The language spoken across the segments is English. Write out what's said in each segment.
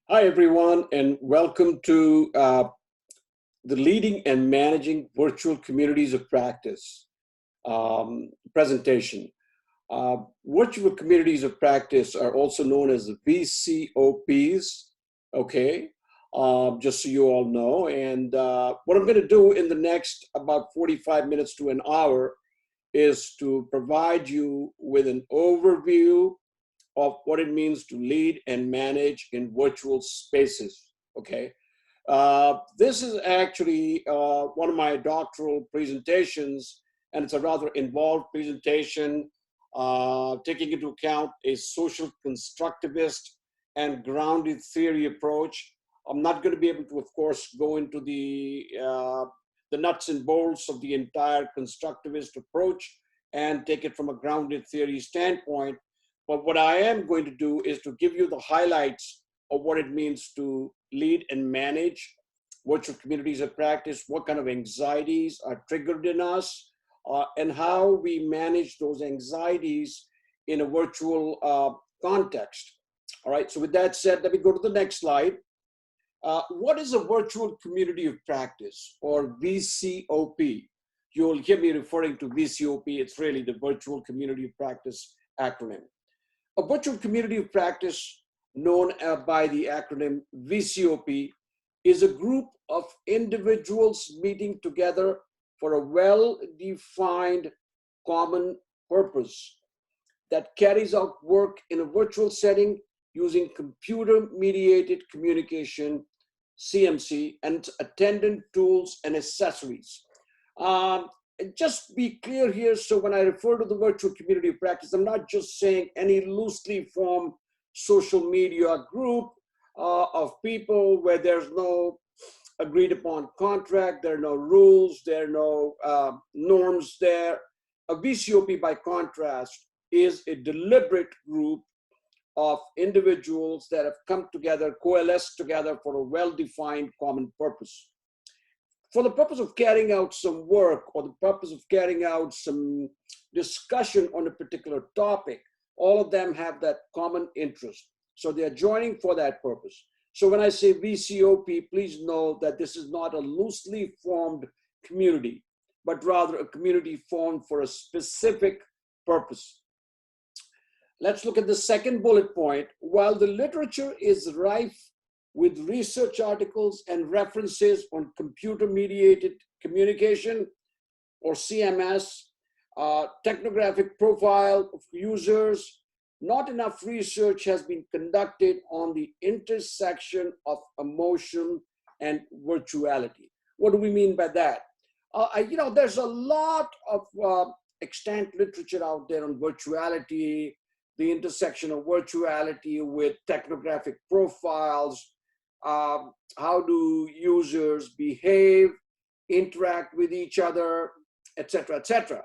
Hi, everyone, and welcome to the Leading and Managing Virtual Communities of Practice presentation. Virtual communities of practice are also known as the VCoPs, okay, just so you all know. And what I'm going to do in the next about 45 minutes to an hour is to provide you with an overview of what it means to lead and manage in virtual spaces, okay? This is actually one of my doctoral presentations, and it's a rather involved presentation, taking into account a social constructivist and grounded theory approach. I'm not going to be able to, of course, go into the nuts and bolts of the entire constructivist approach and take it from a grounded theory standpoint. But what I am going to do is to give you the highlights of what it means to lead and manage virtual communities of practice, what kind of anxieties are triggered in us, and how we manage those anxieties in a virtual context. All right, so with that said, let me go to the next slide. What is a virtual community of practice, or VCOP? You'll hear me referring to VCOP. It's really the Virtual Community of Practice acronym. A virtual community of practice, known by the acronym VCOP, is a group of individuals meeting together for a well-defined common purpose that carries out work in a virtual setting using computer-mediated communication, CMC, and its attendant tools and accessories. Just be clear here, so when I refer to the virtual community of practice, I'm not just saying any loosely formed social media group of people where there's no agreed upon contract, there are no rules, there are no norms there. A VCOP, by contrast, is a deliberate group of individuals that have come together, coalesced together for a well-defined common purpose. For the purpose of carrying out some work or the purpose of carrying out some discussion on a particular topic, all of them have that common interest. So they are joining for that purpose. So when I say VCOP, please know that this is not a loosely formed community, but rather a community formed for a specific purpose. Let's look at the second bullet point. While the literature is rife with research articles and references on computer-mediated communication, or CMS, technographic profile of users, not enough research has been conducted on the intersection of emotion and virtuality. What do we mean by that? There's a lot of extant literature out there on virtuality, the intersection of virtuality with technographic profiles, how do users behave, interact with each other, etc., etc.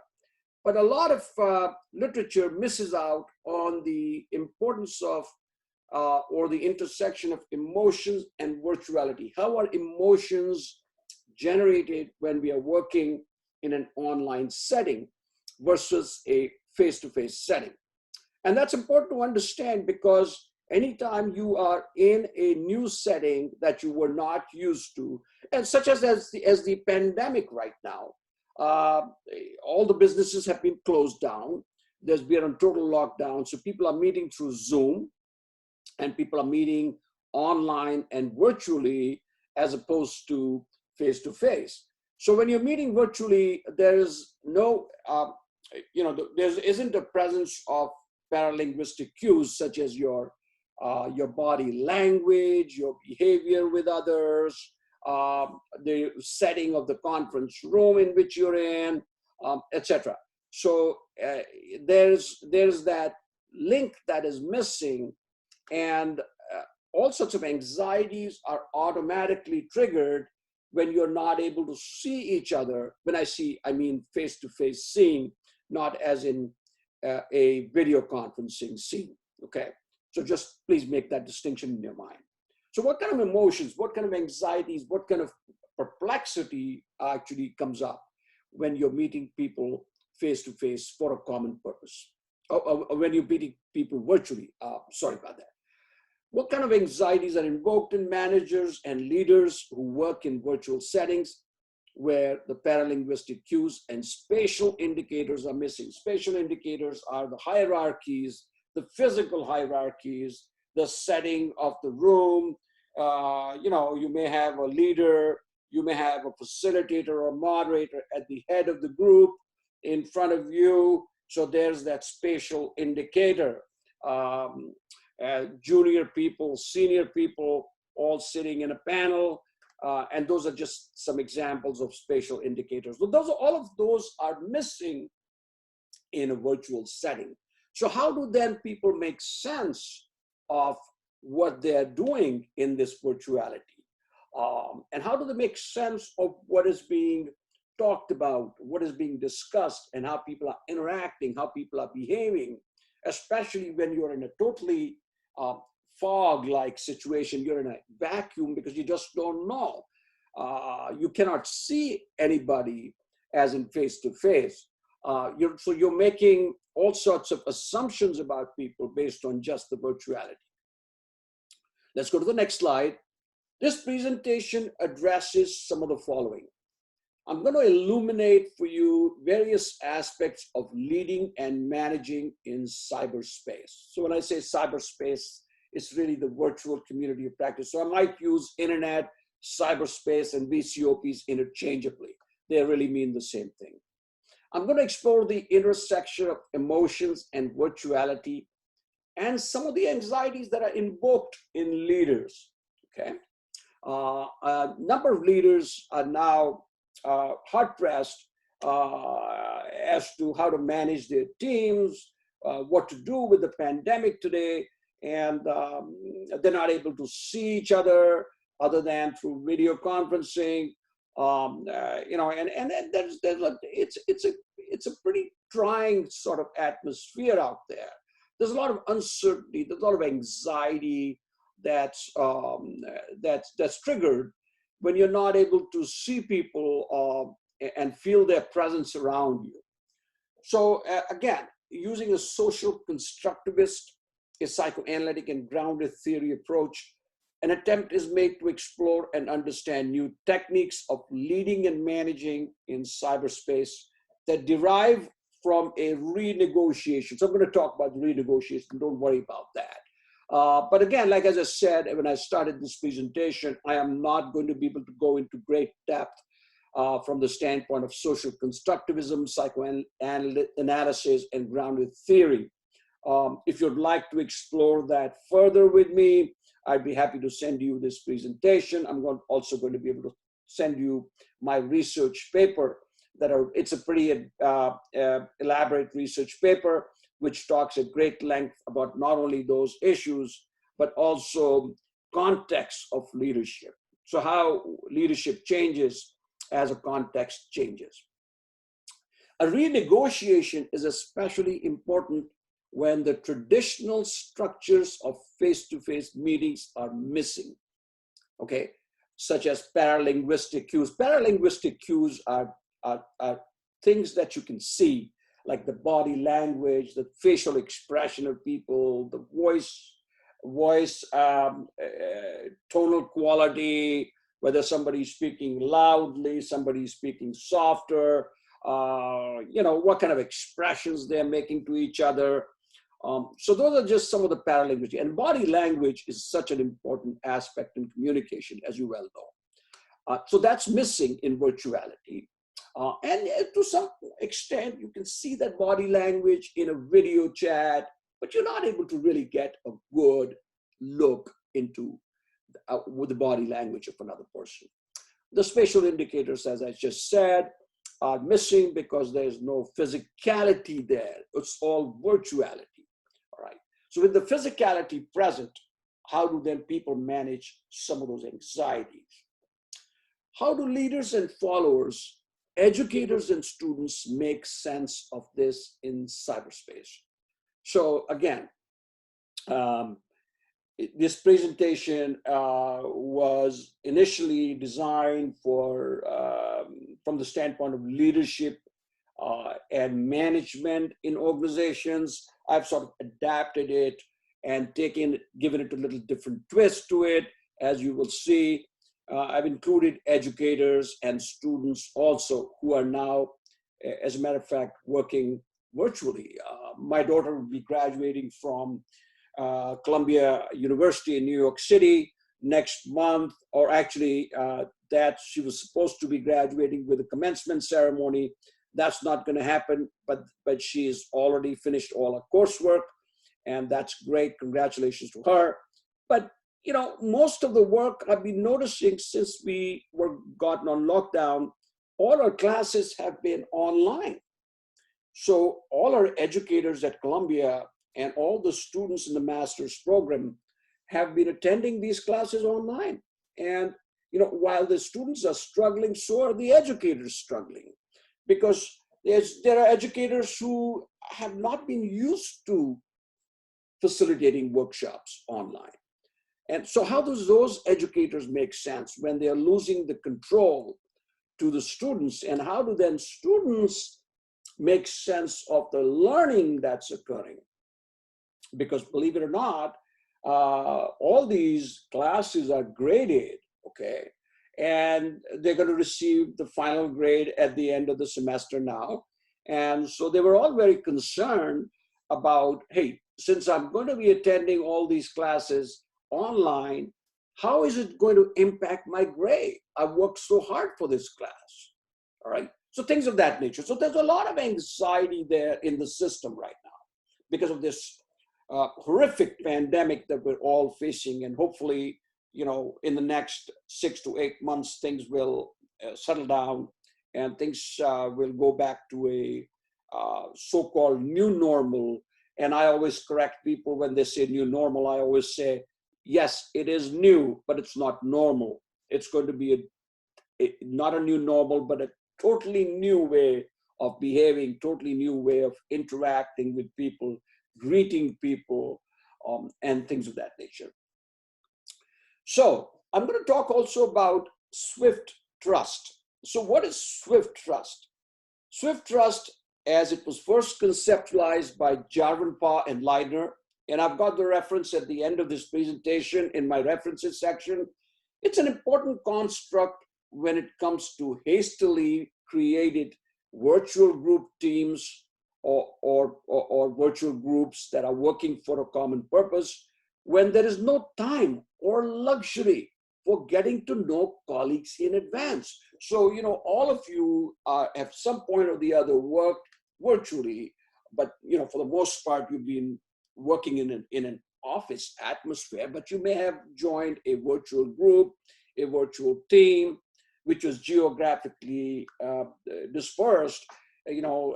But a lot of literature misses out on the importance of or the intersection of emotions and virtuality. How are emotions generated when we are working in an online setting versus a face-to-face setting? And that's important to understand, because anytime you are in a new setting that you were not used to, and such as the pandemic right now, all the businesses have been closed down. There's been a total lockdown. So people are meeting through Zoom, and people are meeting online and virtually as opposed to face-to-face. So when you're meeting virtually, there is no, there isn't a presence of paralinguistic cues such as your body language, your behavior with others, the setting of the conference room in which you're in, etc. So there's that link that is missing, and all sorts of anxieties are automatically triggered when you're not able to see each other. When I mean face-to-face seeing, not as in a video conferencing scene, okay? So just please make that distinction in your mind. So what kind of emotions, what kind of anxieties, what kind of perplexity actually comes up when you're meeting people face-to-face for a common purpose? Or when you're meeting people virtually, sorry about that. What kind of anxieties are invoked in managers and leaders who work in virtual settings where the paralinguistic cues and spatial indicators are missing? Spatial indicators are the hierarchies, the physical hierarchies, the setting of the room. You may have a leader, you may have a facilitator or moderator at the head of the group in front of you. So there's that spatial indicator. Junior people, senior people, all sitting in a panel. And those are just some examples of spatial indicators. But all of those are missing in a virtual setting. So how do then people make sense of what they're doing in this virtuality? And how do they make sense of what is being talked about, what is being discussed, and how people are interacting, how people are behaving, especially when you're in a totally fog-like situation, you're in a vacuum because you just don't know. You cannot see anybody as in face-to-face. So you're making all sorts of assumptions about people based on just the virtuality. Let's go to the next slide. This presentation addresses some of the following. I'm going to illuminate for you various aspects of leading and managing in cyberspace. So when I say cyberspace, it's really the virtual community of practice. So I might use internet, cyberspace, and VCoPs interchangeably. They really mean the same thing. I'm going to explore the intersection of emotions and virtuality and some of the anxieties that are invoked in leaders, okay? A number of leaders are now hard-pressed as to how to manage their teams, what to do with the pandemic today, and they're not able to see each other than through video conferencing. It's a pretty trying sort of atmosphere out there. There's a lot of uncertainty, there's a lot of anxiety that's triggered when you're not able to see people and feel their presence around you. So again, using a social constructivist, a psychoanalytic and grounded theory approach, an attempt is made to explore and understand new techniques of leading and managing in cyberspace that derive from a renegotiation. So I'm going to talk about renegotiation, don't worry about that. But again, like as I said, when I started this presentation, I am not going to be able to go into great depth from the standpoint of social constructivism, psychoanalysis, and grounded theory. If you'd like to explore that further with me, I'd be happy to send you this presentation. I'm also going to be able to send you my research paper. It's a pretty elaborate research paper, which talks at great length about not only those issues, but also context of leadership. So how leadership changes as a context changes. A renegotiation is especially important when the traditional structures of face-to-face meetings are missing, okay? Such as paralinguistic cues. Paralinguistic cues are things that you can see, like the body language, the facial expression of people, the voice tonal quality, whether somebody's speaking loudly, somebody's speaking softer, what kind of expressions they're making to each other. So those are just some of the paralinguage. And body language is such an important aspect in communication, as you well know. So that's missing in virtuality. And to some extent, you can see that body language in a video chat, but you're not able to really get a good look into with the body language of another person. The spatial indicators, as I just said, are missing because there's no physicality there. It's all virtuality. All right. So with the physicality present, how do then people manage some of those anxieties? How do leaders and followers, educators and students make sense of this in cyberspace? So again, this presentation was initially designed for from the standpoint of leadership and management in organizations. I've sort of adapted it and giving it a little different twist to it. As you will see, I've included educators and students also who are now, as a matter of fact, working virtually. My daughter will be graduating from Columbia University in New York City next month, or actually that she was supposed to be graduating with a commencement ceremony. That's not going to happen, but she's already finished all her coursework, and that's great. Congratulations to her. But you know, most of the work I've been noticing since we were gotten on lockdown, all our classes have been online. So all our educators at Columbia and all the students in the master's program have been attending these classes online. And you know, while the students are struggling, so are the educators struggling, because there are educators who have not been used to facilitating workshops online. And so how does those educators make sense when they're losing the control to the students? And how do then students make sense of the learning that's occurring? Because believe it or not, all these classes are graded, okay? And they're going to receive the final grade at the end of the semester now. And so they were all very concerned about, hey, since I'm going to be attending all these classes online, how is it going to impact my grade? I've worked so hard for this class, all right? So things of that nature. So there's a lot of anxiety there in the system right now because of this horrific pandemic that we're all facing. And hopefully, you know, in the next 6 to 8 months, things will settle down and things will go back to a so-called new normal. And I always correct people when they say new normal. I always say, yes, it is new, but it's not normal. It's going to be not a new normal, but a totally new way of behaving, totally new way of interacting with people, greeting people, and things of that nature. So I'm going to talk also about Swift trust. So what is Swift trust? Swift trust, as it was first conceptualized by Jarvenpa and Leidner, and I've got the reference at the end of this presentation in my references section. It's an important construct when it comes to hastily created virtual group teams or virtual groups that are working for a common purpose, when there is no time or luxury for getting to know colleagues in advance. So, you know, all of you at some point or the other worked virtually, but, you know, for the most part, you've been working in an office atmosphere, but you may have joined a virtual group, a virtual team, which was geographically dispersed. You know,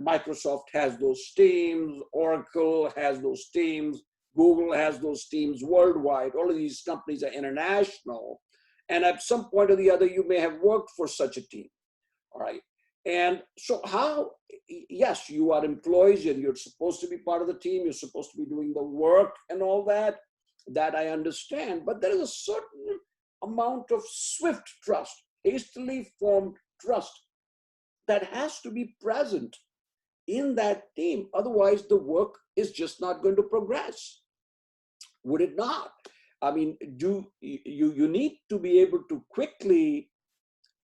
Microsoft has those teams, Oracle has those teams, Google has those teams worldwide. All of these companies are international. And at some point or the other, you may have worked for such a team, all right? And so yes, you are employees and you're supposed to be part of the team. You're supposed to be doing the work and all that I understand. But there is a certain amount of swift trust, hastily formed trust that has to be present in that team. Otherwise, the work is just not going to progress. Would it not? I mean, you need to be able to quickly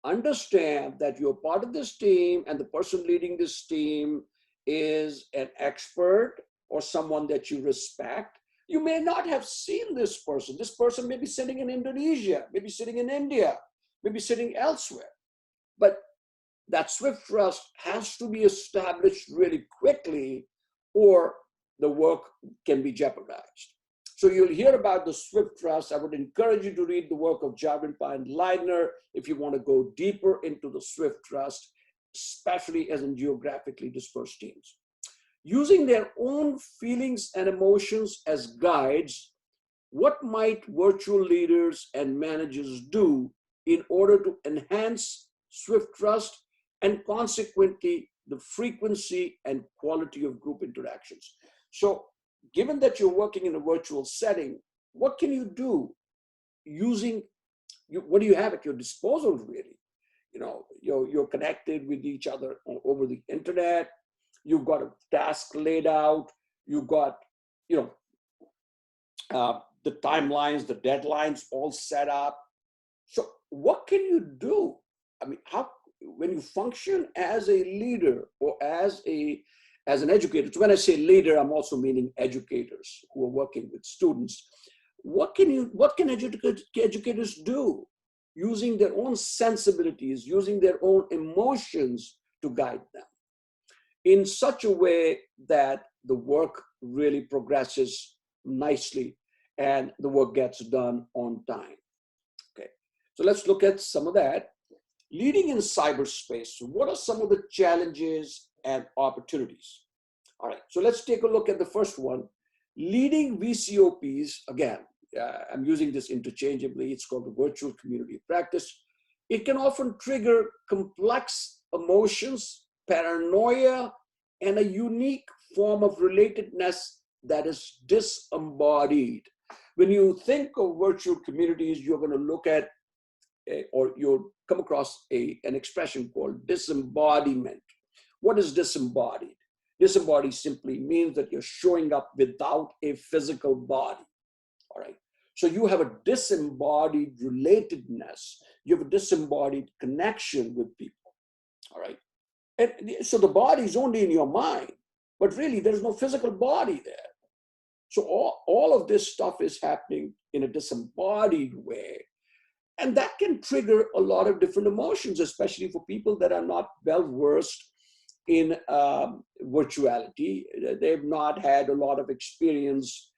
understand that you're part of this team and the person leading this team is an expert or someone that you respect. You may not have seen this person. This person may be sitting in Indonesia, maybe sitting in India, maybe sitting elsewhere. But that swift trust has to be established really quickly or the work can be jeopardized. So you'll hear about the swift trust. I would encourage you to read the work of Jarvenpa and Leidner if you want to go deeper into the swift trust, especially as in geographically dispersed teams. Using their own feelings and emotions as guides, what might virtual leaders and managers do in order to enhance swift trust and consequently the frequency and quality of group interactions? So given that you're working in a virtual setting, what can you do using, what do you have at your disposal really? You know, you're connected with each other over the internet. You've got a task laid out. You've got, you know, the timelines, the deadlines all set up. So what can you do? I mean, how, when you function as a leader or as an educator, so when I say leader, I'm also meaning educators who are working with students. What can educators do using their own sensibilities, using their own emotions to guide them in such a way that the work really progresses nicely and the work gets done on time? Okay, so let's look at some of that. Leading in cyberspace, what are some of the challenges and opportunities? All right, so let's take a look at the first one. Leading VCOPs, again, I'm using this interchangeably, it's called the virtual community of practice. It can often trigger complex emotions, paranoia, and a unique form of relatedness that is disembodied. When you think of virtual communities, you're going to look at or you'll come across an expression called disembodiment. What is disembodied? Disembodied simply means that you're showing up without a physical body. All right. So you have a disembodied relatedness. You have a disembodied connection with people. All right. And so the body is only in your mind, but really there's no physical body there. So all of this stuff is happening in a disembodied way. And that can trigger a lot of different emotions, especially for people that are not well versed in virtuality. They've not had a lot of experience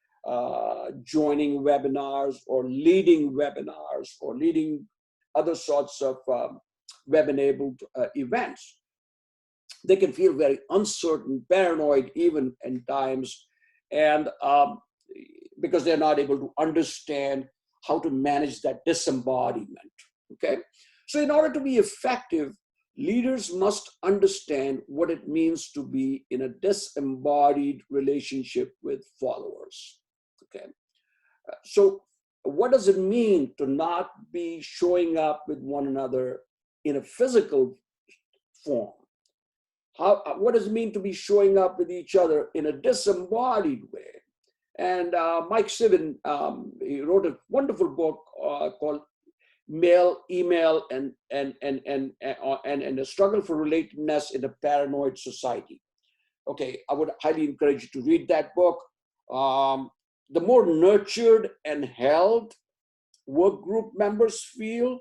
joining webinars or leading other sorts of web-enabled events. They can feel very uncertain, paranoid even in times, and because they're not able to understand how to manage that disembodiment, okay? So in order to be effective, leaders must understand what it means to be in a disembodied relationship with followers, okay? So what does it mean to not be showing up with one another in a physical form? What does it mean to be showing up with each other in a disembodied way? And Mike Sivin, he wrote a wonderful book called Mail, Email, and the Struggle for Relatedness in a Paranoid Society. Okay, I would highly encourage you to read that book. The more nurtured and held work group members feel,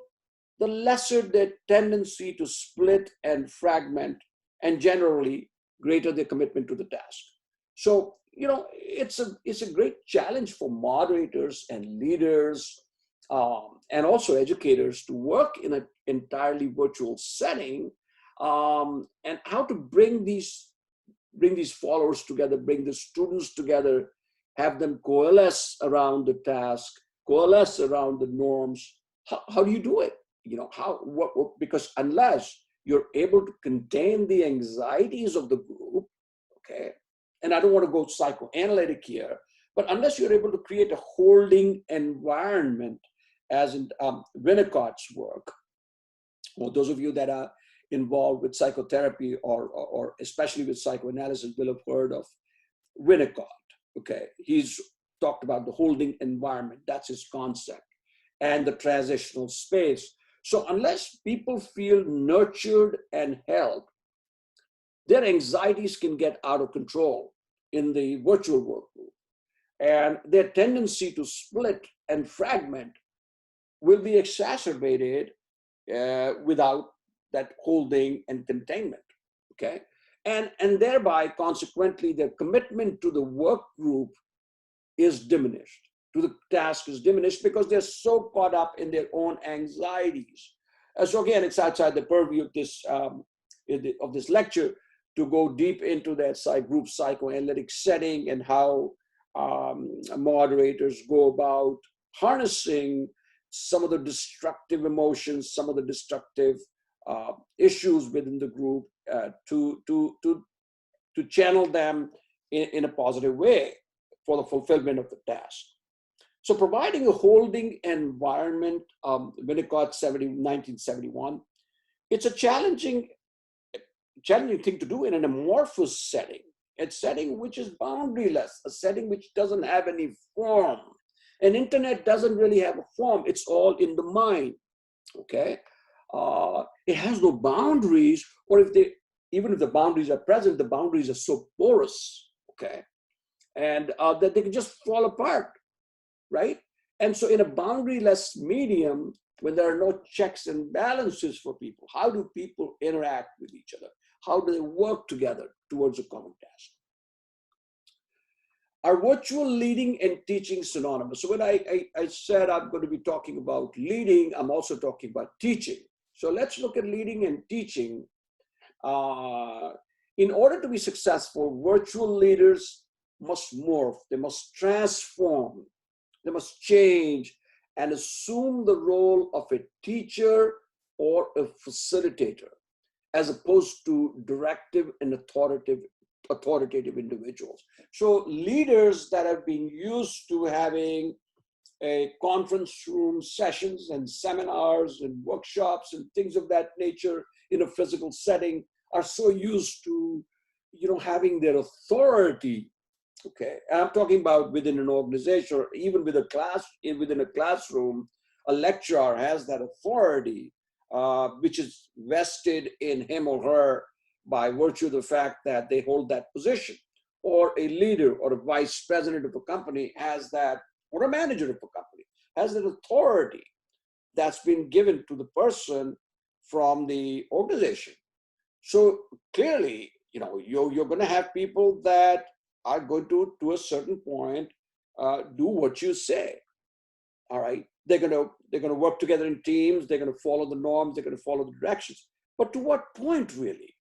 the lesser their tendency to split and fragment, and generally greater their commitment to the task. So, you know, it's a great challenge for moderators and leaders and also educators to work in an entirely virtual setting, and how to bring these followers together, bring the students together, have them coalesce around the task, coalesce around the norms. How do you do it? You know, because unless you're able to contain the anxieties of the group, okay, and I don't want to go psychoanalytic here, but unless you're able to create a holding environment, as in Winnicott's work, or those of you that are involved with psychotherapy or especially with psychoanalysis will have heard of Winnicott, okay? He's talked about the holding environment, that's his concept, and the transitional space. So unless people feel nurtured and held, their anxieties can get out of control in the virtual work group. And their tendency to split and fragment will be exacerbated without that holding and containment, okay? And thereby, consequently, their commitment to the work group is diminished, to the task is diminished, because they're so caught up in their own anxieties. So again, it's outside the purview of this lecture to go deep into that group psychoanalytic setting and how moderators go about harnessing some of the destructive emotions, some of the destructive issues within the group to channel them in a positive way for the fulfillment of the task. So providing a holding environment, Winnicott 1971, it's a challenging thing to do in an amorphous setting, a setting which is boundaryless, a setting which doesn't have any form. And internet doesn't really have a form. It's all in the mind, okay? It has no boundaries, or even if the boundaries are present, the boundaries are so porous, okay? And that they can just fall apart, right? And so in a boundaryless medium, when there are no checks and balances for people, how do people interact with each other? How do they work together towards a common task? Are virtual leading and teaching synonymous? So when I said I'm going to be talking about leading, I'm also talking about teaching. So let's look at leading and teaching. In order to be successful, virtual leaders must morph, they must transform, they must change and assume the role of a teacher or a facilitator, as opposed to directive and authoritative individuals. So leaders that have been used to having a conference room sessions and seminars and workshops and things of that nature in a physical setting are so used to, having their authority. Okay, and I'm talking about within an organization or even within a classroom, a lecturer has that authority, which is vested in him or her by virtue of the fact that they hold that position. Or a leader or a vice president of a company has that, or a manager of a company has that authority that's been given to the person from the organization. So clearly, you're going to have people that are going to a certain point, do what you say. All right, they're going to work together in teams. They're going to follow the norms. They're going to follow the directions. But to what point, really?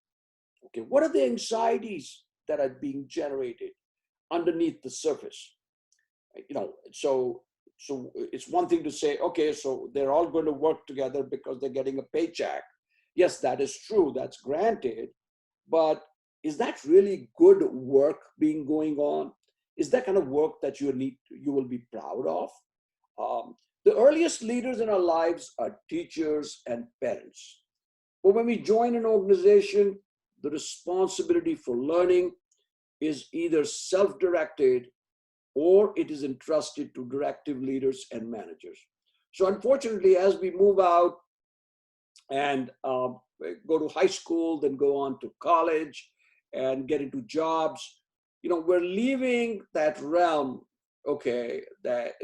Okay, what are the anxieties that are being generated underneath the surface? So it's one thing to say, okay, so they're all going to work together because they're getting a paycheck. Yes, that is true. That's granted. But is that really good work being going on? Is that kind of work that you will be proud of? The earliest leaders in our lives are teachers and parents. But when we join an organization, the responsibility for learning is either self-directed or it is entrusted to directive leaders and managers. So unfortunately, as we move out and go to high school, then go on to college and get into jobs, we're leaving that realm, okay, that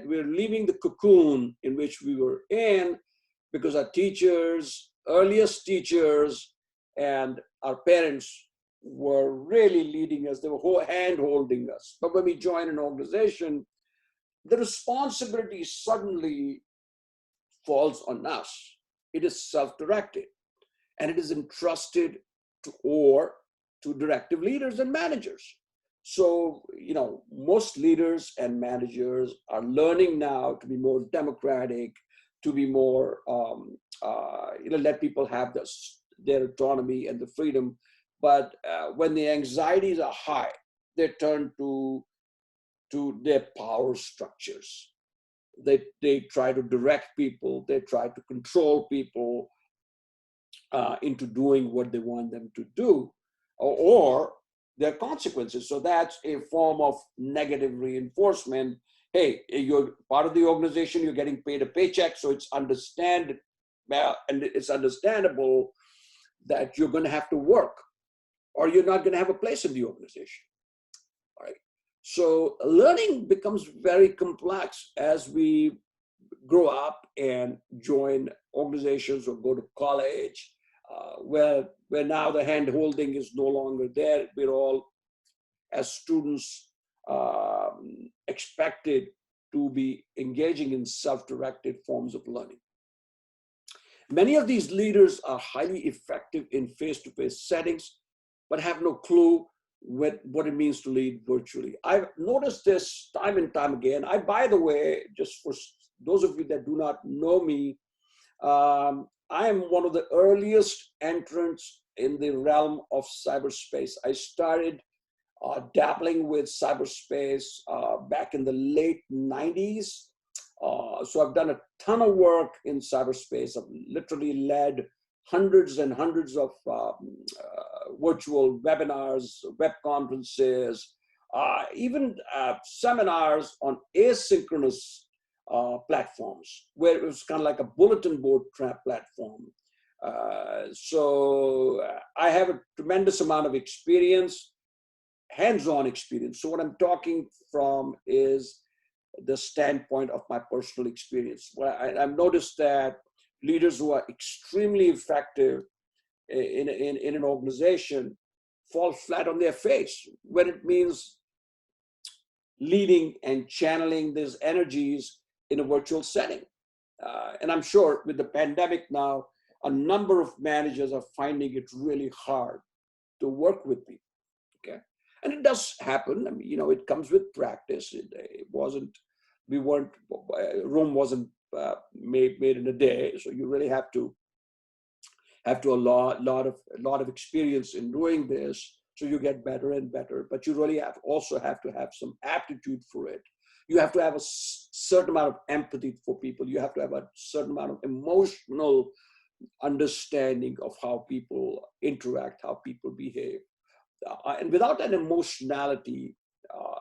we're leaving the cocoon in which we were in, because our teachers, earliest teachers and our parents were really leading us. They were hand-holding us. But when we join an organization, the responsibility suddenly falls on us. It is self-directed, and it is entrusted to directive leaders and managers. So, most leaders and managers are learning now to be more democratic, to be more, let people have their autonomy and the freedom. But when the anxieties are high, they turn to their power structures. They try to direct people, they try to control people into doing what they want them to do, or their consequences. So that's a form of negative reinforcement. Hey, you're part of the organization, you're getting paid a paycheck, so it's understandable that you're going to have to work, or you're not going to have a place in the organization. All right. So learning becomes very complex as we grow up and join organizations or go to college, where now the hand holding is no longer there. We're all, as students, expected to be engaging in self-directed forms of learning. Many of these leaders are highly effective in face-to-face settings, but have no clue what it means to lead virtually. I've noticed this time and time again. By the way, just for those of you that do not know me, I am one of the earliest entrants in the realm of cyberspace. I started dabbling with cyberspace back in the late 90s. So I've done a ton of work in cyberspace. I've literally led hundreds and hundreds of virtual webinars, web conferences, even seminars on asynchronous platforms, where it was kind of like a bulletin board platform. So I have a tremendous amount of experience, hands-on experience. So what I'm talking from is the standpoint of my personal experience. Well, I've noticed that leaders who are extremely effective in an organization fall flat on their face when it means leading and channeling these energies in a virtual setting. And I'm sure with the pandemic now, a number of managers are finding it really hard to work with people. Okay, and it does happen. I mean, you know, it comes with practice. It wasn't. We weren't. Rome wasn't made in a day. So you really have to a lot of experience in doing this. So you get better and better. But you really also have to have some aptitude for it. You have to have a certain amount of empathy for people. You have to have a certain amount of emotional understanding of how people interact, how people behave. And without an emotionality,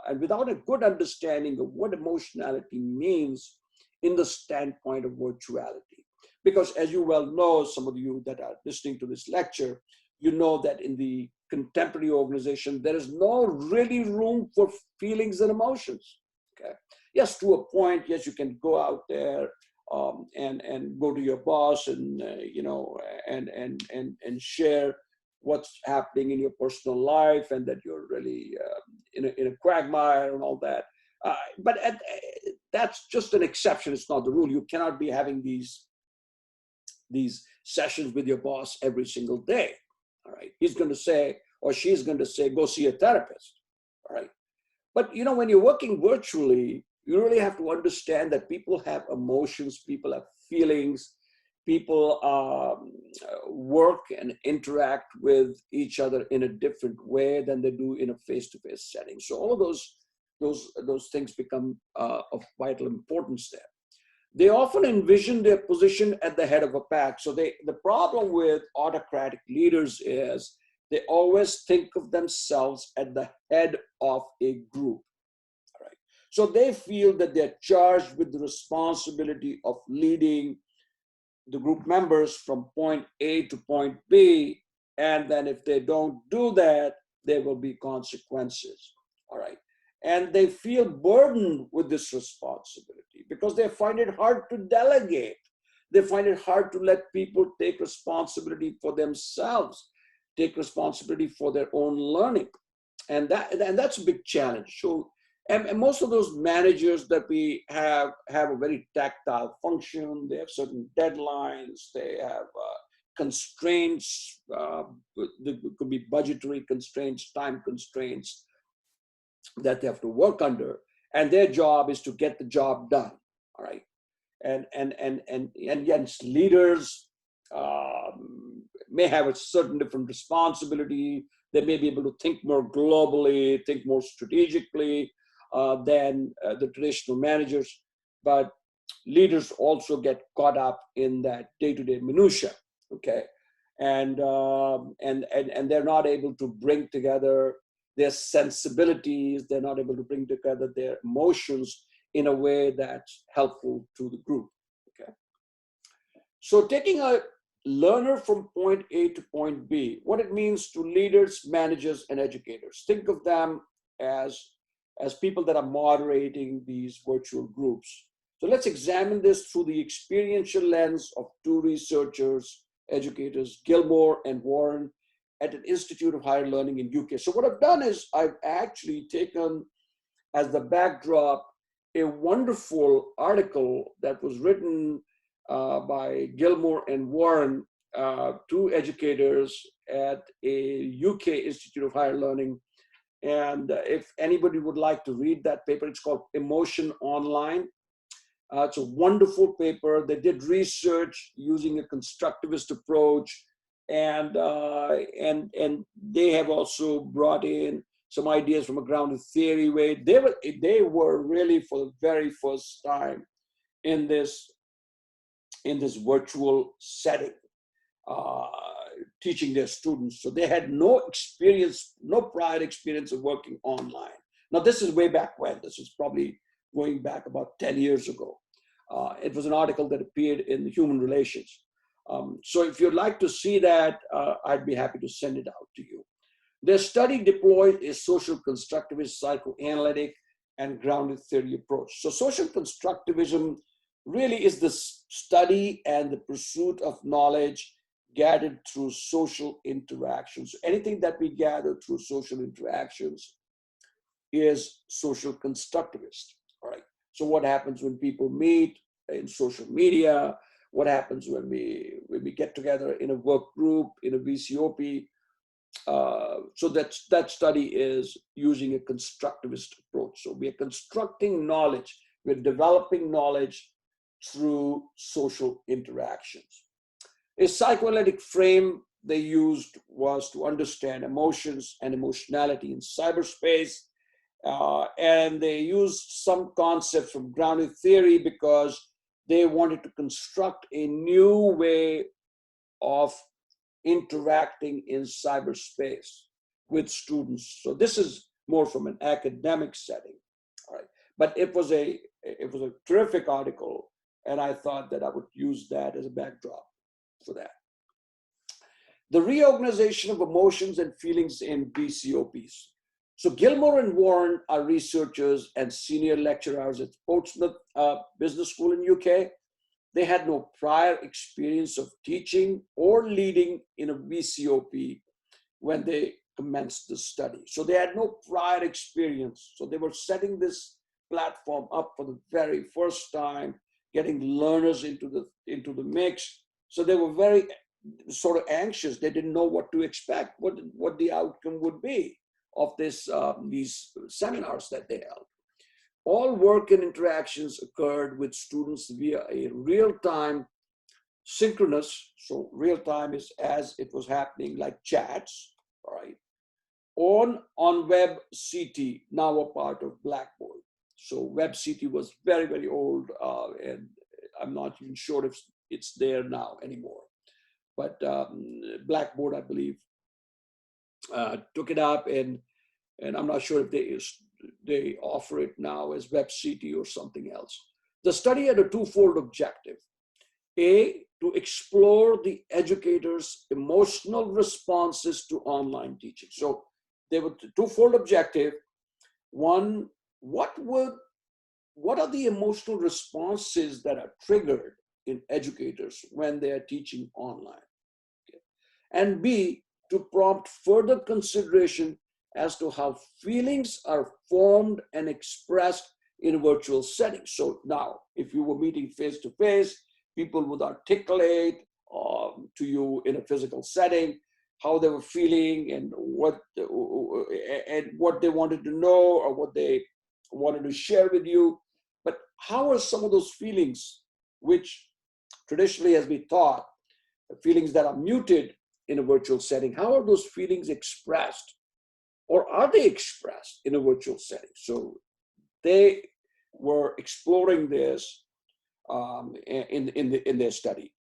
and without a good understanding of what emotionality means in the standpoint of virtuality. Because as you well know, some of you that are listening to this lecture, you know that in the contemporary organization, there is no really room for feelings and emotions. Okay. Yes, to a point, yes, you can go out there and go to your boss and you know, and share what's happening in your personal life, and that you're really in a quagmire and all that. But that's just an exception. It's not the rule. You cannot be having these sessions with your boss every single day. All right. He's going to say, or she's going to say, go see a therapist. All right. But you know, when you're working virtually, you really have to understand that people have emotions, people have feelings, people work and interact with each other in a different way than they do in a face-to-face setting. So all of those things become of vital importance there. They often envision their position at the head of a pack. So the problem with autocratic leaders is they always think of themselves at the head of a group. All right. So they feel that they're charged with the responsibility of leading the group members from point A to point B. And then if they don't do that, there will be consequences. All right. And they feel burdened with this responsibility because they find it hard to delegate. They find it hard to let people take responsibility for themselves, take responsibility for their own learning. And that's a big challenge. So, and most of those managers that we have a very tactile function. They have certain deadlines. They have constraints. There could be budgetary constraints, time constraints that they have to work under, and their job is to get the job done. All right, and yes, leaders may have a certain different responsibility. They may be able to think more globally, think more strategically than the traditional managers, but leaders also get caught up in that day-to-day minutia. Okay, and they're not able to bring together their sensibilities, they're not able to bring together their emotions in a way that's helpful to the group. Okay. So taking a learner from point A to point B, what it means to leaders, managers, and educators. Think of them as people that are moderating these virtual groups. So let's examine this through the experiential lens of two researchers, educators, Gilmore and Warren, at an Institute of Higher Learning in UK. So what I've done is I've actually taken as the backdrop a wonderful article that was written by Gilmore and Warren, two educators at a UK Institute of Higher Learning. And if anybody would like to read that paper, it's called Emotion Online. It's a wonderful paper. They did research using a constructivist approach. And they have also brought in some ideas from a grounded theory way. They were really for the very first time in this virtual setting, teaching their students. So they had no experience, no prior experience of working online. Now, this is way back when. This is probably going back about 10 years ago. It was an article that appeared in Human Relations. So if you'd like to see that, I'd be happy to send it out to you. Their study deployed a social constructivist, psychoanalytic, and grounded theory approach. So social constructivism really is the study and the pursuit of knowledge gathered through social interactions. Anything that we gather through social interactions is social constructivist. All right. So what happens when people meet in social media? What happens when we get together in a work group, in a VCOP? So that study is using a constructivist approach. So we are constructing knowledge, we're developing knowledge through social interactions. A psychoanalytic frame they used was to understand emotions and emotionality in cyberspace. And they used some concepts from grounded theory because they wanted to construct a new way of interacting in cyberspace with students. So this is more from an academic setting, all right? But it was a terrific article, and I thought that I would use that as a backdrop for that. The reorganization of emotions and feelings in VCOPs. So Gilmore and Warren are researchers and senior lecturers at Portsmouth Business School in UK. They had no prior experience of teaching or leading in a VCOP when they commenced the study. So they had no prior experience. So they were setting this platform up for the very first time, getting learners into the mix. So they were very sort of anxious. They didn't know what to expect, what the outcome would be of these seminars that they held. All work and interactions occurred with students via a real-time synchronous, so real-time is as it was happening, like chats, all right, on WebCT, now a part of Blackboard. So WebCT was very, very old, and I'm not even sure if it's there now anymore. But Blackboard, I believe, took it up, and I'm not sure if they offer it now as WebCT or something else. The study had a twofold objective. A, to explore the educators' emotional responses to online teaching. So there were twofold objective. One, what are the emotional responses that are triggered in educators when they are teaching online? Okay. And B, to prompt further consideration as to how feelings are formed and expressed in a virtual setting. So now, if you were meeting face-to-face, people would articulate to you in a physical setting how they were feeling and what they wanted to know or what they wanted to share with you. But how are some of those feelings, which traditionally has been taught, feelings that are muted in a virtual setting, how are those feelings expressed? Or are they expressed in a virtual setting? So they were exploring this in their study.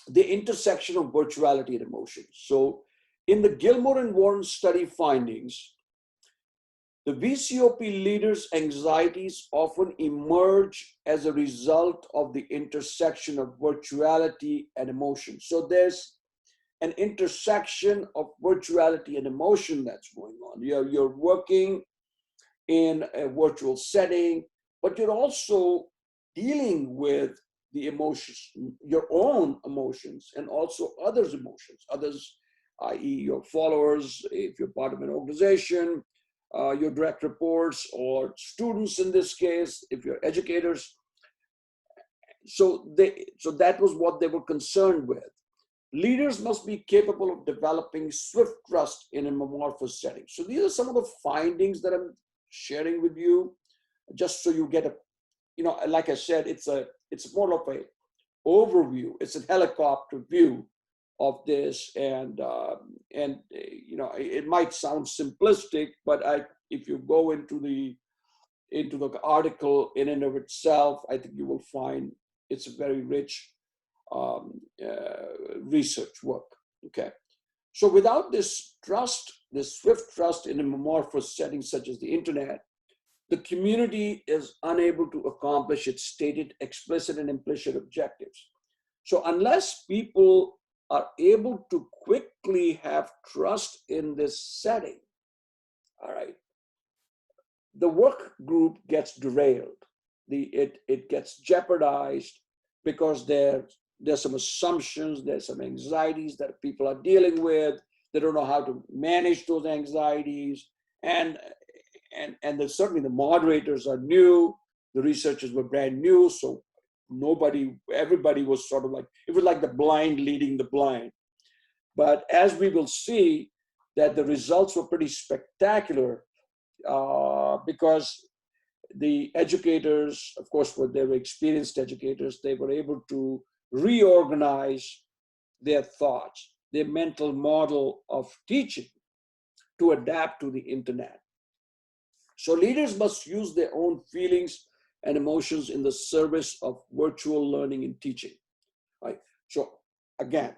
The intersection of virtuality and emotion. So in the Gilmore and Warren study findings, the VCOP leaders' anxieties often emerge as a result of the intersection of virtuality and emotion. So there's an intersection of virtuality and emotion that's going on. You're working in a virtual setting, but you're also dealing with the emotions, your own emotions, and also others' emotions, others, i.e. your followers, if you're part of an organization, your direct reports, or students in this case, if you're educators. So that was what they were concerned with. Leaders must be capable of developing swift trust in an amorphous setting. So these are some of the findings that I'm sharing with you, just so you get a, like I said, it's more of a overview. It's a helicopter view of this, and it might sound simplistic, but if you go into the article in and of itself, I think you will find it's a very rich research work. Okay, So without this trust, this swift trust in amorphous settings such as the internet, the community is unable to accomplish its stated explicit and implicit objectives. So unless people are able to quickly have trust in this setting, all right, the work group gets derailed. It gets jeopardized because there's some assumptions, there's some anxieties that people are dealing with. They don't know how to manage those anxieties. And there's certainly the moderators are new, the researchers were brand new, so everybody was sort of like, it was like the blind leading the blind. But as we will see, that the results were pretty spectacular because the educators, of course, they were experienced educators, they were able to reorganize their thoughts, their mental model of teaching to adapt to the internet. So leaders must use their own feelings and emotions in the service of virtual learning and teaching, right? So again,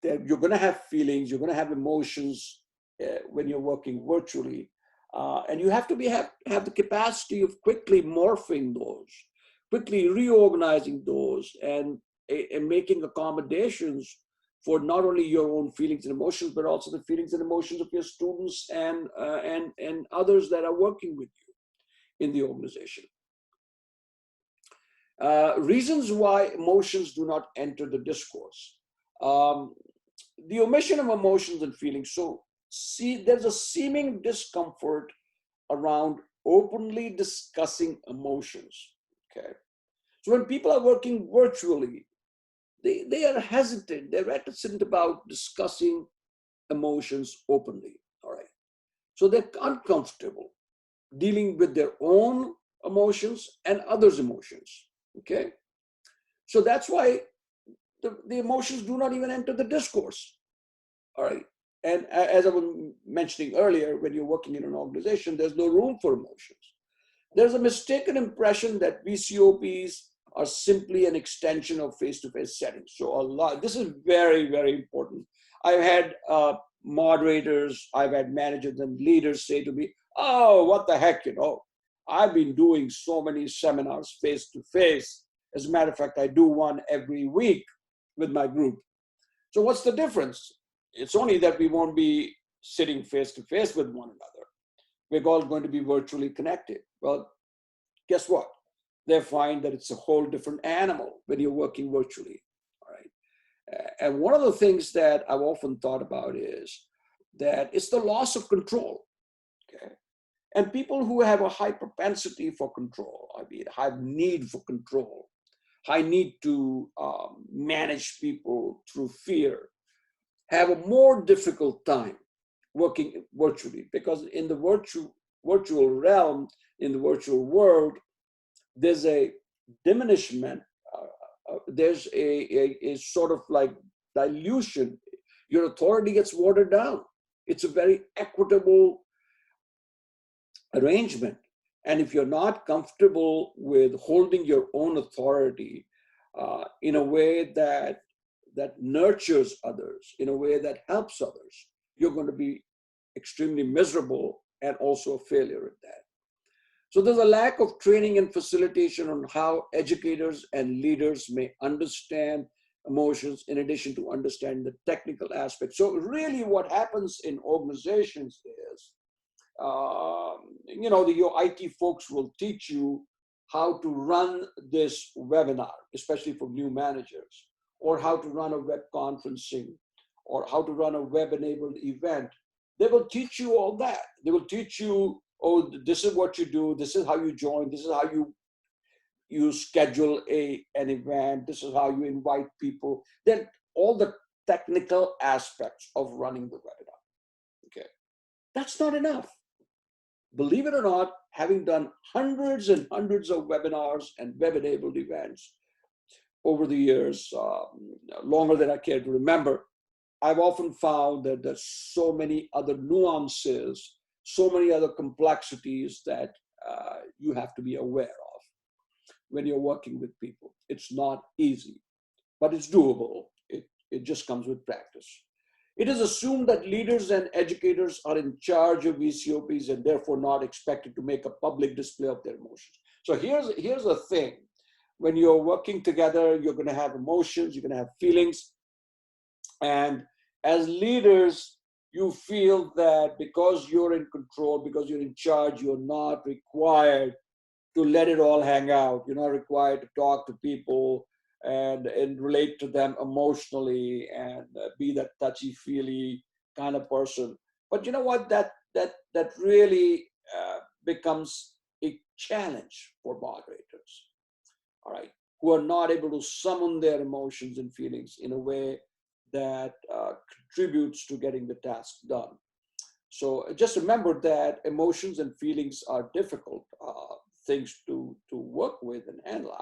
you're going to have feelings, you're going to have emotions when you're working virtually, and you have to have the capacity of quickly morphing those, quickly reorganizing those, and making accommodations for not only your own feelings and emotions, but also the feelings and emotions of your students and others that are working with you in the organization. Reasons why emotions do not enter the discourse. The omission of emotions and feelings. So there's a seeming discomfort around openly discussing emotions, okay? So when people are working virtually, they are hesitant, they're reticent about discussing emotions openly, all right? So they're uncomfortable dealing with their own emotions and others' emotions, okay? So that's why the emotions do not even enter the discourse, all right? And as I was mentioning earlier, when you're working in an organization, there's no room for emotions. There's a mistaken impression that VCOPs are simply an extension of face-to-face settings. So this is very, very important. I've had moderators, I've had managers and leaders say to me, oh, what the heck, I've been doing so many seminars face-to-face. As a matter of fact, I do one every week with my group. So what's the difference? It's only that we won't be sitting face-to-face with one another. We're all going to be virtually connected. Well, guess what? They find that it's a whole different animal when you're working virtually, all right? And one of the things that I've often thought about is that it's the loss of control, okay? And people who have a high propensity for control, I mean, high need for control, high need to manage people through fear, have a more difficult time working virtually, because in the virtual realm, in the virtual world, there's a diminishment, there's a sort of like dilution. Your authority gets watered down. It's a very equitable arrangement. And if you're not comfortable with holding your own authority in a way that nurtures others, in a way that helps others, you're going to be extremely miserable and also a failure at that. So there's a lack of training and facilitation on how educators and leaders may understand emotions in addition to understanding the technical aspects. So really what happens in organizations is, your IT folks will teach you how to run this webinar, especially for new managers, or how to run a web conferencing, or how to run a web-enabled event. They will teach you all that. They will teach you, oh, this is what you do, this is how you join, this is how you schedule an event, this is how you invite people. Then all the technical aspects of running the webinar, okay? That's not enough. Believe it or not, having done hundreds and hundreds of webinars and web-enabled events over the years, longer than I care to remember, I've often found that there's so many other nuances, so many other complexities that you have to be aware of when you're working with people. It's not easy, but it's doable. It just comes with practice. It is assumed that leaders and educators are in charge of VCOPs and therefore not expected to make a public display of their emotions. So here's the thing. When you're working together, you're going to have emotions, you're going to have feelings. And as leaders, you feel that because you're in control, because you're in charge, you're not required to let it all hang out. You're not required to talk to people and relate to them emotionally and be that touchy-feely kind of person. But you know what? That really becomes a challenge for moderators, all right, who are not able to summon their emotions and feelings in a way that contributes to getting the task done. So just remember that emotions and feelings are difficult things to work with and handle.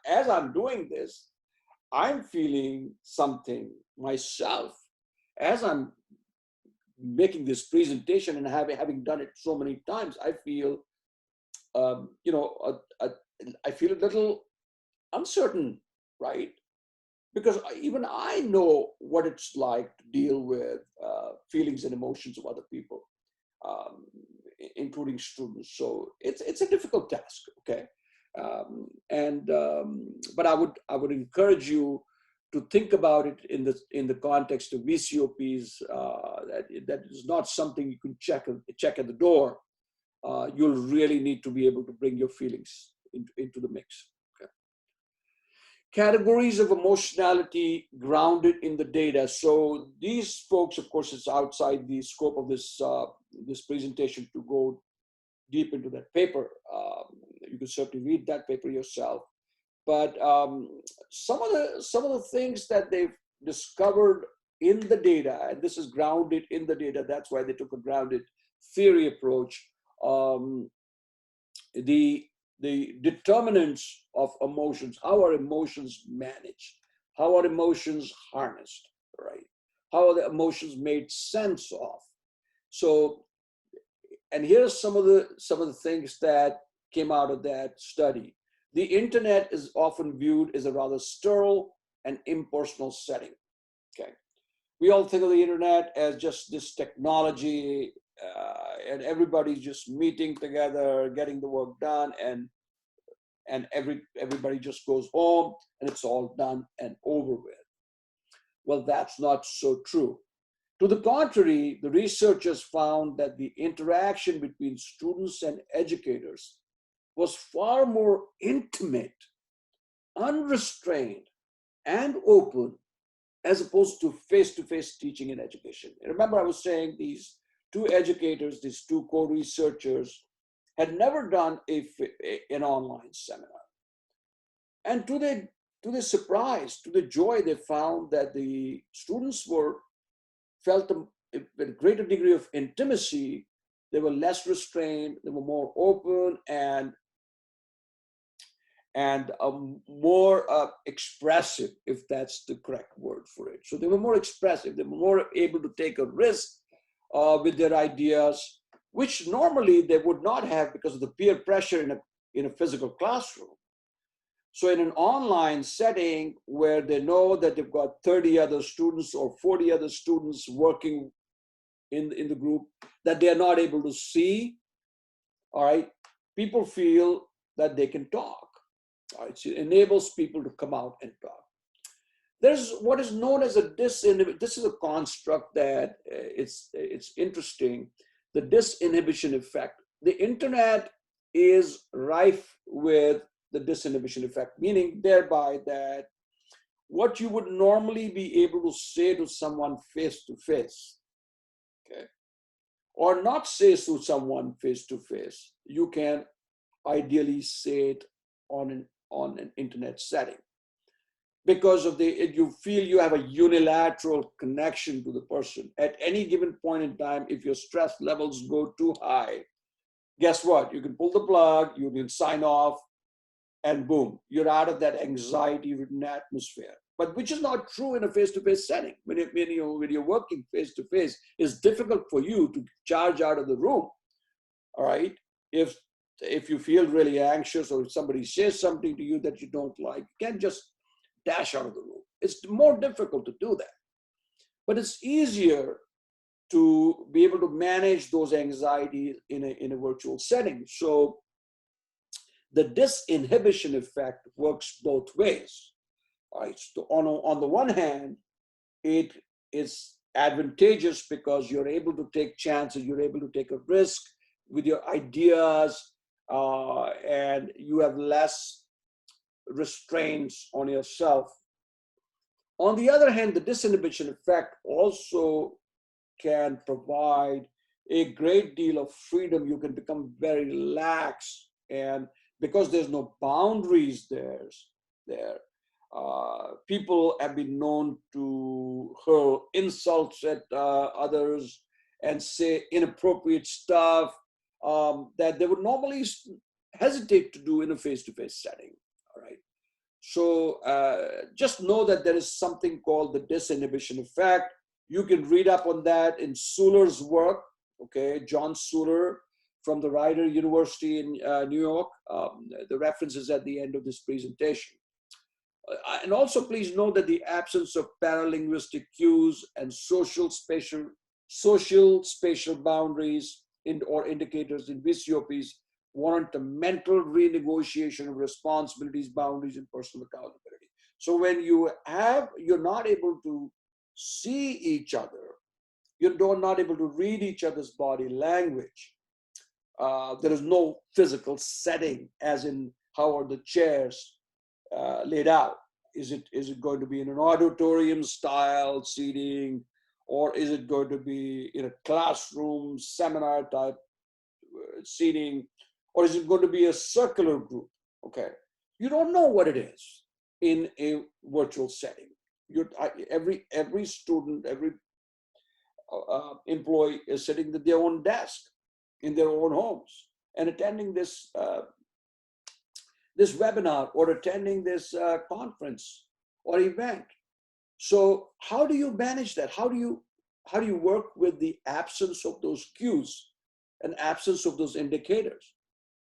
As I'm doing this, I'm feeling something myself. As I'm making this presentation and having done it so many times, I feel, I feel a little uncertain, right? Because even I know what it's like to deal with feelings and emotions of other people, including students. So it's a difficult task, okay? But I would encourage you to think about it in the context of VCOPs. That is not something you can check at the door. You'll really need to be able to bring your feelings into the mix. Categories of emotionality grounded in the data. So these folks, of course, it's outside the scope of this this presentation to go deep into that paper. You can certainly read that paper yourself. But some of the things that they've discovered in the data, and this is grounded in the data. That's why they took a grounded theory approach. The determinants of emotions, how are emotions managed, how are emotions harnessed, right? How are the emotions made sense of? So, and here's some of the things that came out of that study. The internet is often viewed as a rather sterile and impersonal setting. Okay, we all think of the internet as just this technology, and everybody's just meeting together, getting the work done, and everybody just goes home and it's all done and over with. Well, that's not so true. To the contrary, the researchers found that the interaction between students and educators was far more intimate, unrestrained, and open as opposed to face-to-face teaching and education. And remember, I was saying these two educators, these two co-researchers, had never done an online seminar. And to their surprise, to the joy, they found that the students felt a greater degree of intimacy. They were less restrained, they were more open, and more expressive, if that's the correct word for it. So they were more expressive, they were more able to take a risk with their ideas, which normally they would not have because of the peer pressure in a physical classroom. So in an online setting where they know that they've got 30 other students or 40 other students working in the group that they're not able to see, all right, people feel that they can talk. All right, so it enables people to come out and talk. There's what is known as a disinhibition. This is a construct that it's interesting. The disinhibition effect. The internet is rife with the disinhibition effect, meaning thereby that what you would normally be able to say to someone face to face, okay, or not say to someone face to face, you can ideally say it on an internet setting. Because of you feel you have a unilateral connection to the person. At any given point in time, if your stress levels go too high, guess what? You can pull the plug, you can sign off, and boom, you're out of that anxiety-ridden atmosphere. But which is not true in a face-to-face setting. When you're working face-to-face, it's difficult for you to charge out of the room, all right? If you feel really anxious or if somebody says something to you that you don't like, you can't just dash out of the room. It's more difficult to do that. but it's easier to be able to manage those anxieties in a virtual setting. So the disinhibition effect works both ways. Right? So on the one hand, it is advantageous because you're able to take chances, you're able to take a risk with your ideas, and you have less restraints on yourself. On the other hand, the disinhibition effect also can provide a great deal of freedom. You can become very lax, and because there's no boundaries there, people have been known to hurl insults at others and say inappropriate stuff that they would normally hesitate to do in a face-to-face setting. All right. So just know that there is something called the disinhibition effect. You can read up on that in Suler's work, okay, John Suler from the Rider University in New York. The reference is at the end of this presentation. And also please note that the absence of paralinguistic cues and social spatial boundaries or indicators in VCOPs warrant a mental renegotiation of responsibilities, boundaries, and personal accountability. So when you're not able to see each other, you're not able to read each other's body language. There is no physical setting, as in how are the chairs laid out. Is it going to be in an auditorium style seating, or is it going to be in a classroom seminar type seating, or is it going to be a circular group? Okay, you don't know what it is in a virtual setting. Every student, every employee is sitting at their own desk in their own homes and attending this webinar or attending this conference or event. So how do you manage that? How do you work with the absence of those cues and absence of those indicators?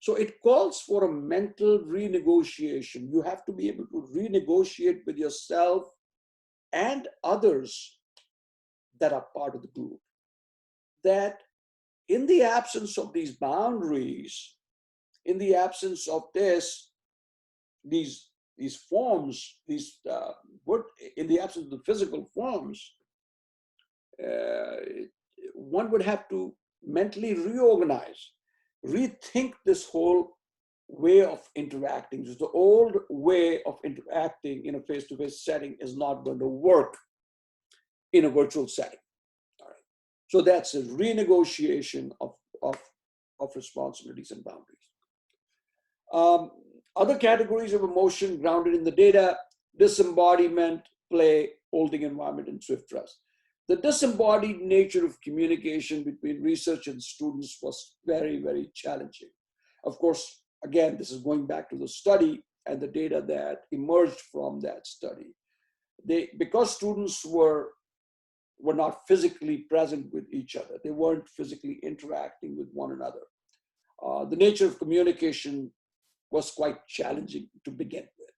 So it calls for a mental renegotiation. You have to be able to renegotiate with yourself and others that are part of the group, that in the absence of these boundaries, in the absence of these forms, in the absence of the physical forms, one would have to mentally reorganize, rethink this whole way of interacting. Just the old way of interacting in a face-to-face setting is not going to work in a virtual setting. All right. So that's a renegotiation of responsibilities and boundaries. Other categories of emotion grounded in the data: disembodiment, play, holding environment, and swift trust. The disembodied nature of communication between research and students was very, very challenging. Of course, again, this is going back to the study and the data that emerged from that study. Because students were not physically present with each other, they weren't physically interacting with one another, the nature of communication was quite challenging to begin with,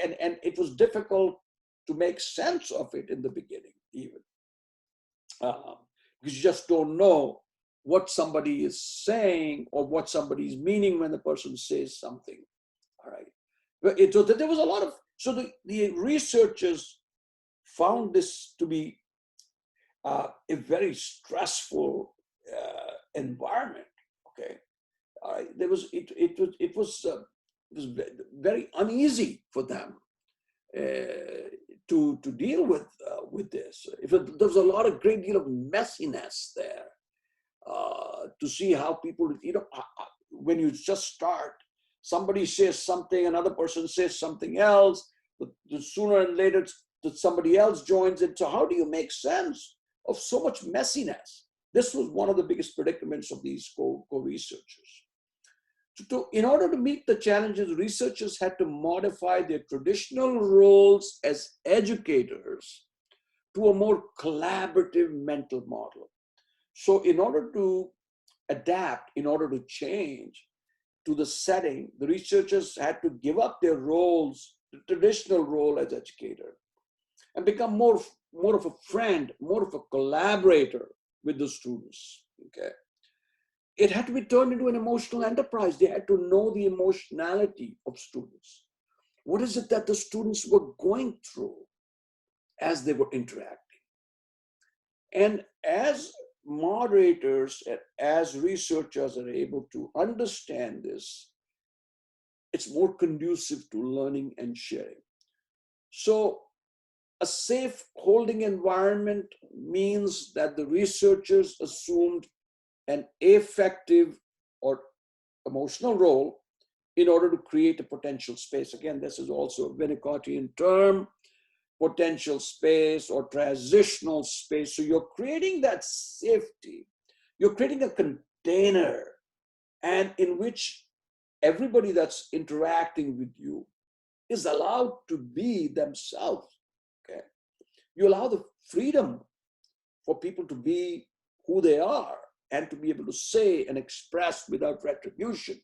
and it was difficult to make sense of it in the beginning, even because you just don't know what somebody is saying or what somebody is meaning when the person says something. All right, but there was a lot of, so the researchers found this to be a very stressful environment. Okay, it was very uneasy for them to deal with this. There was a great deal of messiness there to see how people, when you just start, somebody says something, another person says something else, but sooner and later somebody else joins it. So how do you make sense of so much messiness? This was one of the biggest predicaments of these co-researchers. In order to meet the challenges, researchers had to modify their traditional roles as educators to a more collaborative mental model. So in order to adapt, in order to change to the setting, the researchers had to give up their roles, the traditional role as educator, and become more of a friend, more of a collaborator with the students. Okay. It had to be turned into an emotional enterprise. They had to know the emotionality of students. What is it that the students were going through as they were interacting? And as moderators, as researchers are able to understand this, it's more conducive to learning and sharing. So a safe holding environment means that the researchers assumed an affective or emotional role in order to create a potential space. Again, this is also a Winnicottian term, potential space or transitional space. So you're creating that safety. You're creating a container, and in which everybody that's interacting with you is allowed to be themselves. Okay. You allow the freedom for people to be who they are and to be able to say and express without retribution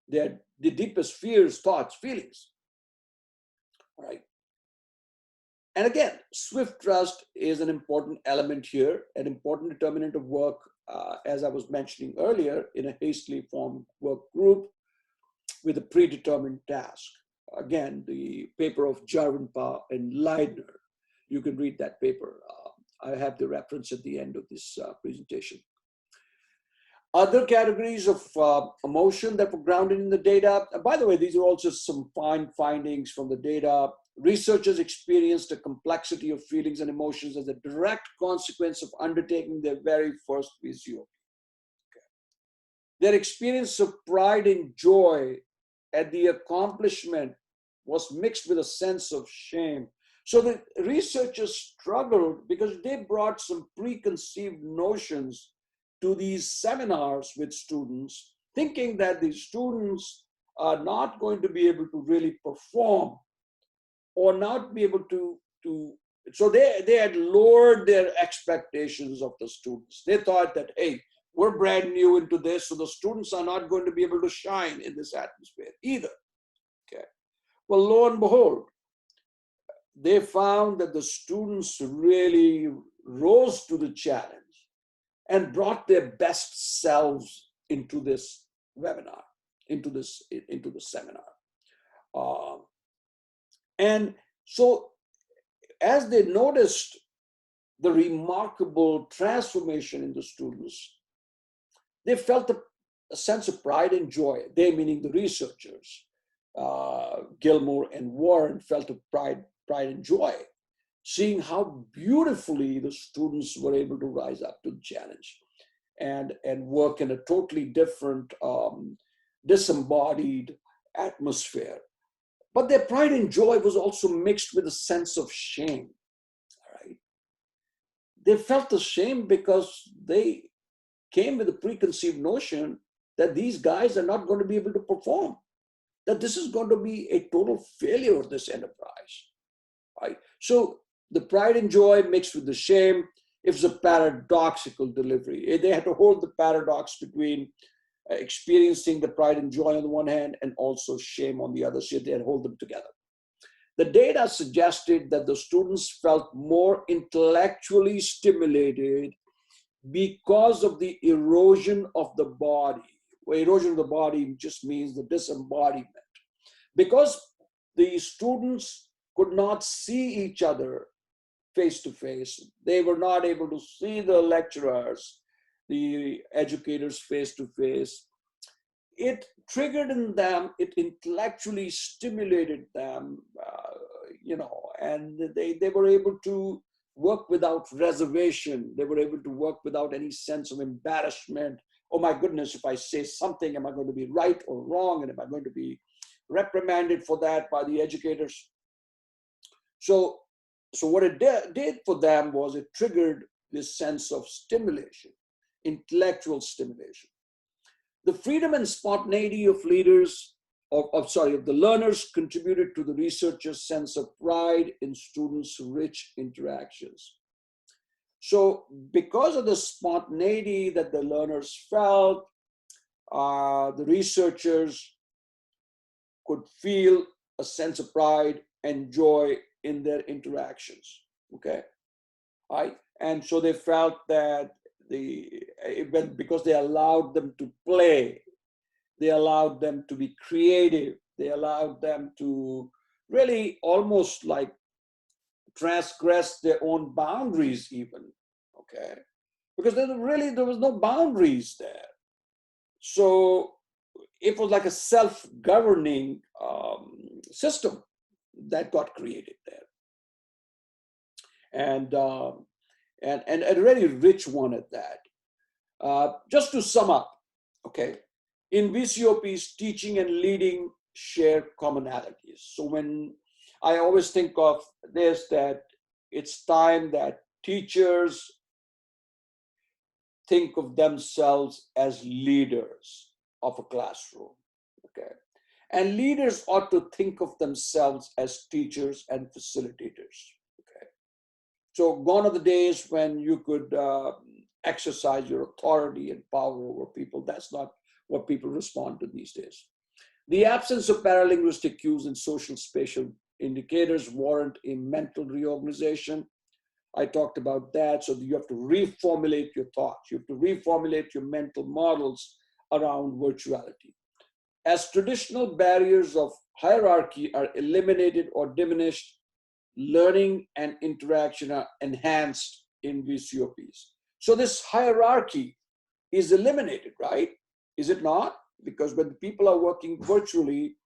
the deepest fears, thoughts, feelings. All right. And again, swift trust is an important element here, an important determinant of work, as I was mentioning earlier, in a hastily formed work group with a predetermined task. Again, the paper of Jarvenpa and Leidner. You can read that paper. I have the reference at the end of this presentation. Other categories of emotion that were grounded in the data. By the way, these are also some fine findings from the data. Researchers experienced a complexity of feelings and emotions as a direct consequence of undertaking their very first VCOP. Okay. Their experience of pride and joy at the accomplishment was mixed with a sense of shame. So the researchers struggled because they brought some preconceived notions to these seminars with students, thinking that the students are not going to be able to really perform or not be able to so they had lowered their expectations of the students. They thought that, hey, we're brand new into this, so the students are not going to be able to shine in this atmosphere either. Okay. Well, lo and behold, they found that the students really rose to the challenge and brought their best selves into this webinar, into the seminar. And so as they noticed the remarkable transformation in the students, they felt a sense of pride and joy. They, meaning the researchers, Gilmore and Warren, felt a pride and joy, seeing how beautifully the students were able to rise up to the challenge and work in a totally different, disembodied atmosphere. But their pride and joy was also mixed with a sense of shame. All right? They felt the shame because they came with a preconceived notion that these guys are not going to be able to perform, that this is going to be a total failure of this enterprise. Right? So the pride and joy mixed with the shame, it was a paradoxical delivery. They had to hold the paradox between experiencing the pride and joy on the one hand and also shame on the other, so they had to hold them together. The data suggested that the students felt more intellectually stimulated because of the erosion of the body. Well, erosion of the body just means the disembodiment. Because the students could not see each other face to face, they were not able to see the lecturers, the educators face to face. It triggered in them, it intellectually stimulated them, and they were able to work without reservation. They were able to work without any sense of embarrassment. Oh my goodness, if I say something, am I going to be right or wrong? And am I going to be reprimanded for that by the educators? So what it did for them was it triggered this sense of stimulation, intellectual stimulation. The freedom and spontaneity of leaders, of the learners contributed to the researchers' sense of pride in students' rich interactions. So because of the spontaneity that the learners felt, the researchers could feel a sense of pride and joy in their interactions. Okay, right? And so they felt that because they allowed them to play, they allowed them to be creative, they allowed them to really almost like transgress their own boundaries even. Okay, because there was no boundaries there. So it was like a self-governing system that got created there, and a really rich one at that. Just to sum up, okay, in VCOPs, teaching and leading share commonalities. So when I always think of this, that it's time that teachers think of themselves as leaders of a classroom, okay? And leaders ought to think of themselves as teachers and facilitators, okay? So gone are the days when you could exercise your authority and power over people. That's not what people respond to these days. The absence of paralinguistic cues and social spatial indicators warrant a mental reorganization. I talked about that. So you have to reformulate your thoughts. You have to reformulate your mental models around virtuality. As traditional barriers of hierarchy are eliminated or diminished, learning and interaction are enhanced in VCOPs. So this hierarchy is eliminated, right? Is it not? Because when people are working virtually,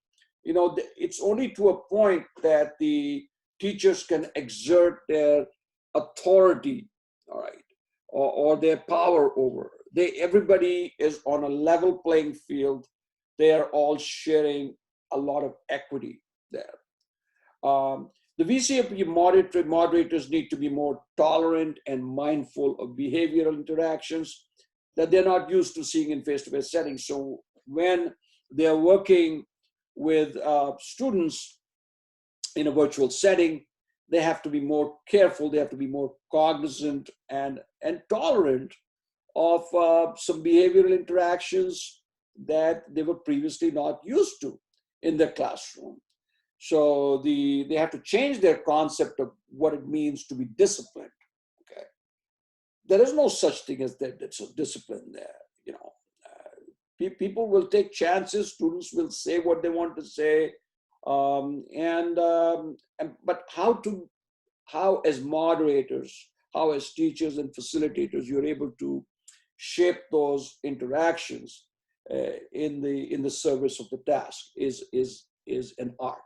you know, it's only to a point that the teachers can exert their authority, all right, or their power over. Everybody is on a level playing field. They are all sharing a lot of equity there. The VCOP moderators need to be more tolerant and mindful of behavioral interactions that they're not used to seeing in face-to-face settings. So when they're working with students in a virtual setting, they have to be more careful, they have to be more cognizant and tolerant of some behavioral interactions that they were previously not used to in their classroom. So they have to change their concept of what it means to be disciplined. Okay, there is no such thing as that. That's a discipline there. You know, people will take chances. Students will say what they want to say, but how as moderators, how as teachers and facilitators, you're able to shape those interactions in the service of the task is an art.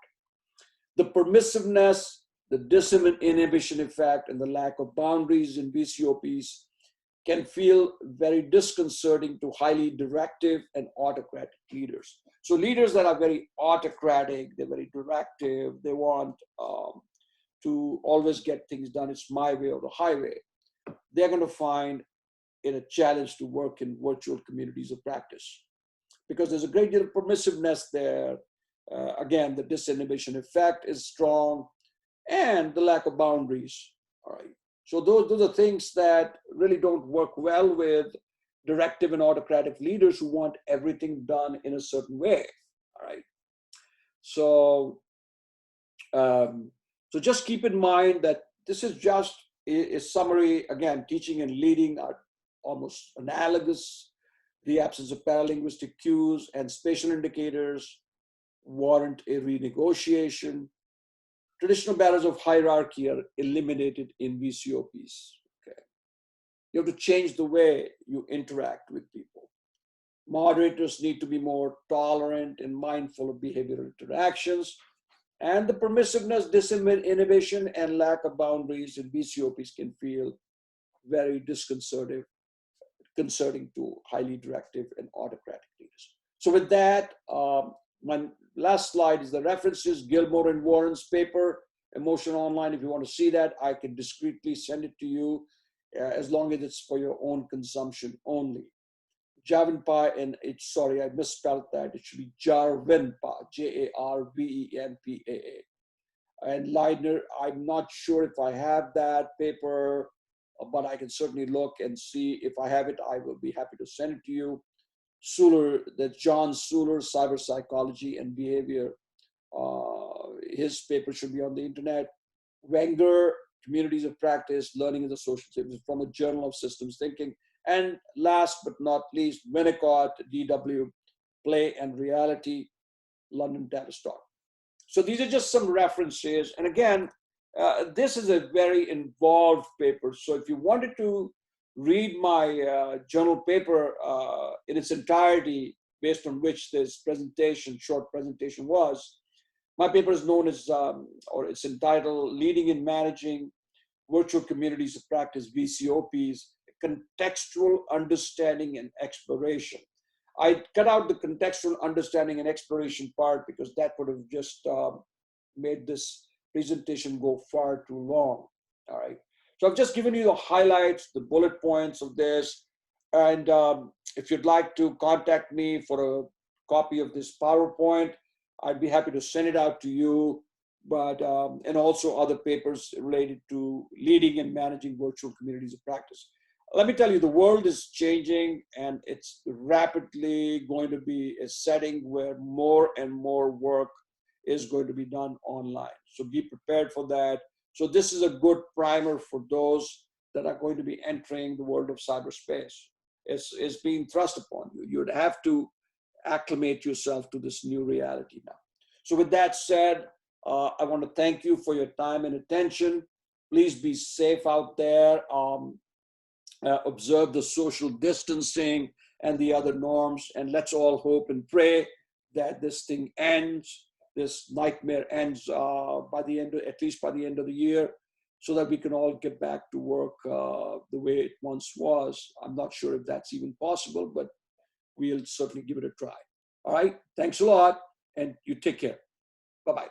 The permissiveness, the disinhibition effect, and the lack of boundaries in VCOPs can feel very disconcerting to highly directive and autocratic leaders. So leaders that are very autocratic, they're very directive, they want to always get things done, it's my way or the highway, they're going to find it a challenge to work in virtual communities of practice because there's a great deal of permissiveness there. Again, the disinhibition effect is strong and the lack of boundaries. All right. So those are things that really don't work well with directive and autocratic leaders who want everything done in a certain way. All right. So, so just keep in mind that this is just a summary. Again, teaching and leading are almost analogous. The absence of paralinguistic cues and spatial indicators warrant a renegotiation. Traditional barriers of hierarchy are eliminated in VCOPs. Okay. You have to change the way you interact with people. Moderators need to be more tolerant and mindful of behavioral interactions. And the permissiveness, disinhibition, and lack of boundaries in VCOPs can feel very disconcerting to highly directive and autocratic leaders. So with that, my last slide is the references, Gilmore and Warren's paper, Emotion Online. If you want to see that, I can discreetly send it to you as long as it's for your own consumption only. Javenpa, and it's, sorry, I misspelled that. It should be Jarvenpa, Jarvenpaa. And Leidner, I'm not sure if I have that paper, but I can certainly look and see. If I have it, I will be happy to send it to you. Suler, that's John Suler, Cyber Psychology and Behavior. His paper should be on the internet. Wenger, Communities of Practice, Learning in the Social Systems, from a Journal of Systems Thinking. And last but not least, Winnicott, D.W., Play and Reality, London Tavistock. So these are just some references. And again, this is a very involved paper. So if you wanted to read my journal paper in its entirety, based on which this presentation, short presentation was, my paper is known as, or it's entitled, Leading and Managing Virtual Communities of Practice, VCOPs, Contextual Understanding and Exploration. I cut out the contextual understanding and exploration part because that would have just made this presentation go far too long. All right. So I've just given you the highlights, the bullet points of this. And if you'd like to contact me for a copy of this PowerPoint, I'd be happy to send it out to you. But and also other papers related to leading and managing virtual communities of practice. Let me tell you, the world is changing, and it's rapidly going to be a setting where more and more work is going to be done online. So be prepared for that. So this is a good primer for those that are going to be entering the world of cyberspace. It's being thrust upon you. You'd have to acclimate yourself to this new reality now. So with that said, I want to thank you for your time and attention. Please be safe out there. Observe the social distancing and the other norms, and let's all hope and pray that this thing ends, this nightmare ends by the end, at least by the end of the year, so that we can all get back to work the way it once was. I'm not sure if that's even possible, but we'll certainly give it a try. All right, thanks a lot, and you take care. Bye-bye.